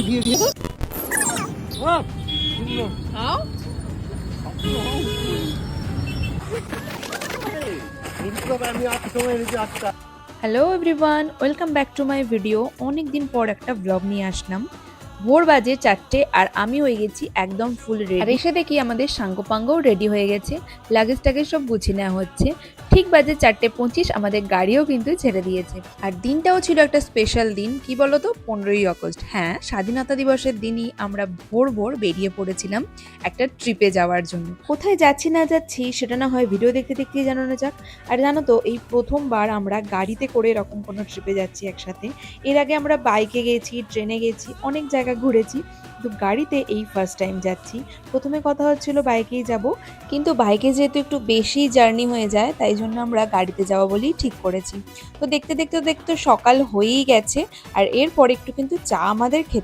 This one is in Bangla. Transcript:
Hello everyone, welcome back to my video. অনেক দিন পর একটা ব্লগ নিয়ে আসলাম। ভোর বাজে 4টে আর আমি হয়ে গেছি একদম ফুল রেডি। আর এসে দেখি আমাদের সাঙ্গপাঙ্গও রেডি হয়ে গেছে, লাগেজ টাগেজ সব গুছিয়ে নেওয়া হচ্ছে। ঠিক বাজে 4:25, আমাদের গাড়িও কিন্তু ছেড়ে দিয়েছে। আর দিনটাও ছিল একটা স্পেশাল দিন, কি বলতো, 15ই আগস্ট। হ্যাঁ, স্বাধীনতা দিবসের দিনই আমরা ভোর ভোর বেরিয়ে পড়েছিলাম একটা ট্রিপে যাওয়ার জন্য। কোথায় যাচ্ছি না যাচ্ছি সেটা না হয় ভিডিও দেখতে দেখতেই জানানো যাক। আর জানো তো, এই প্রথমবার আমরা গাড়িতে করে এরকম কোনো ট্রিপে যাচ্ছি একসাথে। এর আগে আমরা বাইকে গেছি, ট্রেনে গেছি, অনেক জায়গা ঘুরেছি, কিন্তু গাড়িতে এই ফার্স্ট টাইম যাচ্ছি। প্রথমে কথা হচ্ছিল বাইকেই যাব, কিন্তু বাইকে যেহেতু একটু বেশি জার্নি হয়ে যায়, তাই জন্য আমরা গাড়িতে যাওয়া বলেই ঠিক করেছি। তো দেখতে দেখতে দেখতে সকাল হয়েই গেছে, আর এরপর একটু কিন্তু চা আমাদের খেতে